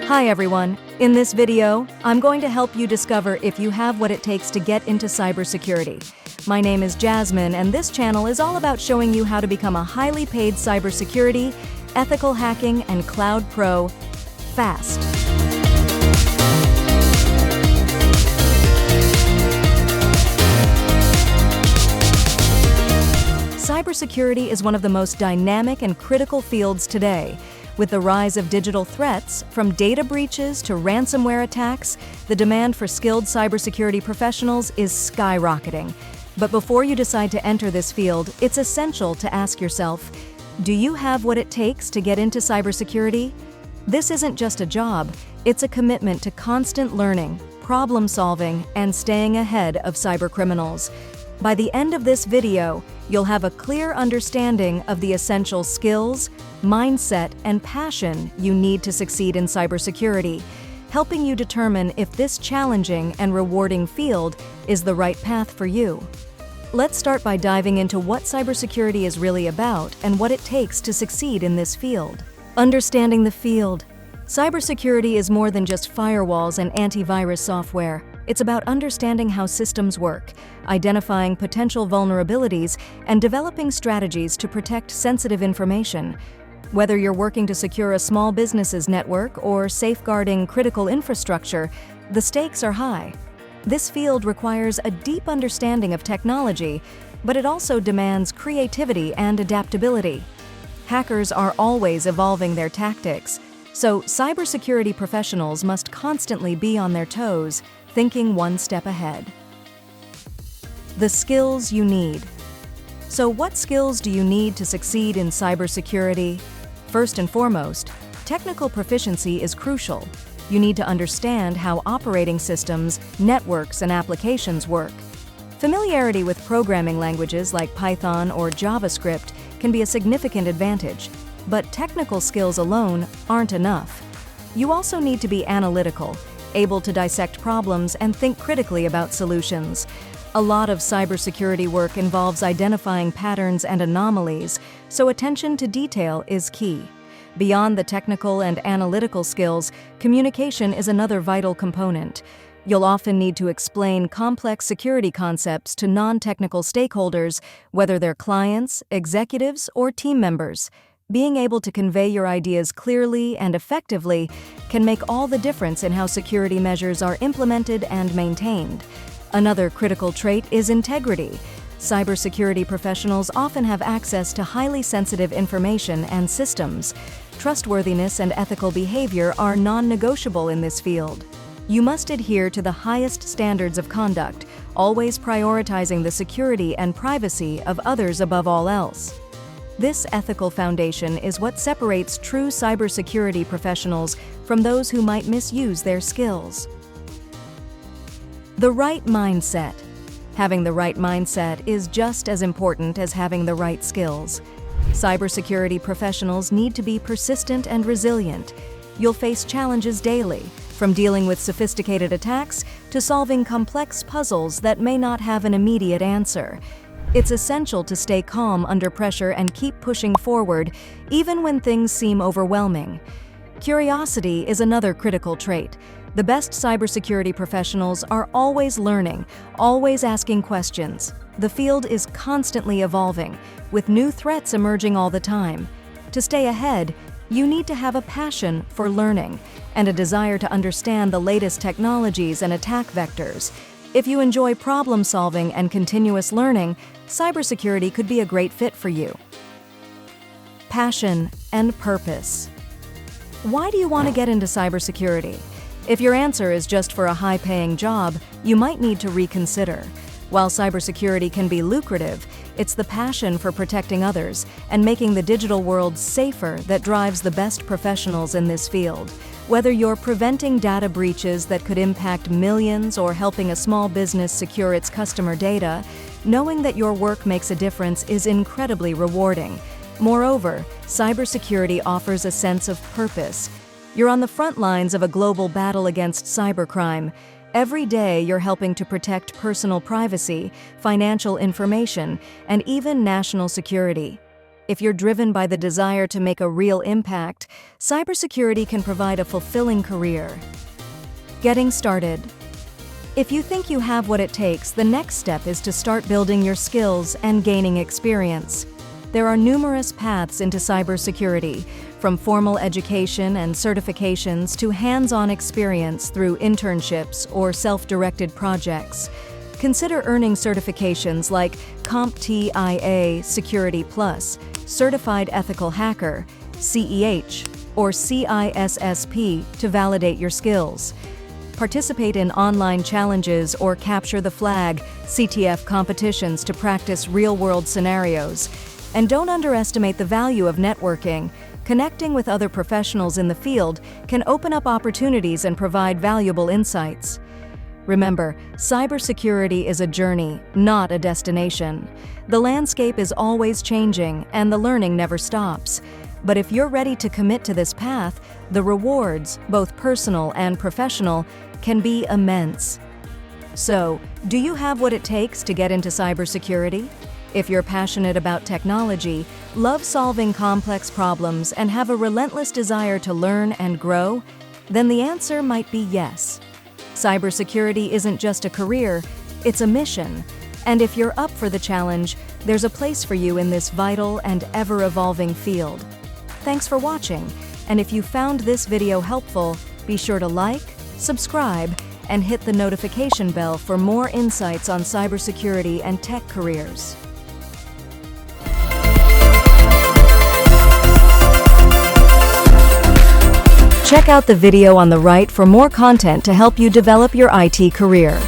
Hi everyone. In this video, I'm going to help you discover if you have what it takes to get into cybersecurity. My name is Jasmine, and this channel is all about showing you how to become a highly paid cybersecurity, ethical hacking, and cloud pro fast. Cybersecurity is one of the most dynamic and critical fields today. With the rise of digital threats, from data breaches to ransomware attacks, the demand for skilled cybersecurity professionals is skyrocketing. But before you decide to enter this field, it's essential to ask yourself, do you have what it takes to get into cybersecurity? This isn't just a job, it's a commitment to constant learning, problem solving, and staying ahead of cybercriminals. By the end of this video, you'll have a clear understanding of the essential skills, mindset, and passion you need to succeed in cybersecurity, helping you determine if this challenging and rewarding field is the right path for you. Let's start by diving into what cybersecurity is really about and what it takes to succeed in this field. Understanding the field. Cybersecurity is more than just firewalls and antivirus software. It's about understanding how systems work, identifying potential vulnerabilities, and developing strategies to protect sensitive information. Whether you're working to secure a small business's network or safeguarding critical infrastructure, the stakes are high. This field requires a deep understanding of technology, but it also demands creativity and adaptability. Hackers are always evolving their tactics, so cybersecurity professionals must constantly be on their toes, thinking one step ahead. The skills you need. So what skills do you need to succeed in cybersecurity? First and foremost, technical proficiency is crucial. You need to understand how operating systems, networks, and applications work. Familiarity with programming languages like Python or JavaScript can be a significant advantage, but technical skills alone aren't enough. You also need to be analytical, able to dissect problems and think critically about solutions. A lot of cybersecurity work involves identifying patterns and anomalies, so attention to detail is key. Beyond the technical and analytical skills, communication is another vital component. You'll often need to explain complex security concepts to non-technical stakeholders, whether they're clients, executives, or team members. Being able to convey your ideas clearly and effectively can make all the difference in how security measures are implemented and maintained. Another critical trait is integrity. Cybersecurity professionals often have access to highly sensitive information and systems. Trustworthiness and ethical behavior are non-negotiable in this field. You must adhere to the highest standards of conduct, always prioritizing the security and privacy of others above all else. This ethical foundation is what separates true cybersecurity professionals from those who might misuse their skills. The right mindset. Having the right mindset is just as important as having the right skills. Cybersecurity professionals need to be persistent and resilient. You'll face challenges daily, from dealing with sophisticated attacks to solving complex puzzles that may not have an immediate answer. It's essential to stay calm under pressure and keep pushing forward, even when things seem overwhelming. Curiosity is another critical trait. The best cybersecurity professionals are always learning, always asking questions. The field is constantly evolving, with new threats emerging all the time. To stay ahead, you need to have a passion for learning and a desire to understand the latest technologies and attack vectors. If you enjoy problem solving and continuous learning, cybersecurity could be a great fit for you. Passion and purpose. Why do you want to get into cybersecurity? If your answer is just for a high-paying job, you might need to reconsider. While cybersecurity can be lucrative, it's the passion for protecting others and making the digital world safer that drives the best professionals in this field. Whether you're preventing data breaches that could impact millions or helping a small business secure its customer data, knowing that your work makes a difference is incredibly rewarding. Moreover, cybersecurity offers a sense of purpose. You're on the front lines of a global battle against cybercrime. Every day, you're helping to protect personal privacy, financial information, and even national security. If you're driven by the desire to make a real impact, cybersecurity can provide a fulfilling career. Getting started. If you think you have what it takes, the next step is to start building your skills and gaining experience. There are numerous paths into cybersecurity, from formal education and certifications to hands-on experience through internships or self-directed projects. Consider earning certifications like CompTIA Security Plus, Certified Ethical Hacker, CEH, or CISSP to validate your skills. Participate in online challenges or capture the flag (CTF) competitions to practice real-world scenarios. And don't underestimate the value of networking. Connecting with other professionals in the field can open up opportunities and provide valuable insights. Remember, cybersecurity is a journey, not a destination. The landscape is always changing, and the learning never stops. But if you're ready to commit to this path, the rewards, both personal and professional, can be immense. So, do you have what it takes to get into cybersecurity? If you're passionate about technology, love solving complex problems, and have a relentless desire to learn and grow, then the answer might be yes. Cybersecurity isn't just a career, it's a mission. And if you're up for the challenge, there's a place for you in this vital and ever-evolving field. Thanks for watching, and if you found this video helpful, be sure to like, subscribe, and hit the notification bell for more insights on cybersecurity and tech careers. Check out the video on the right for more content to help you develop your IT career.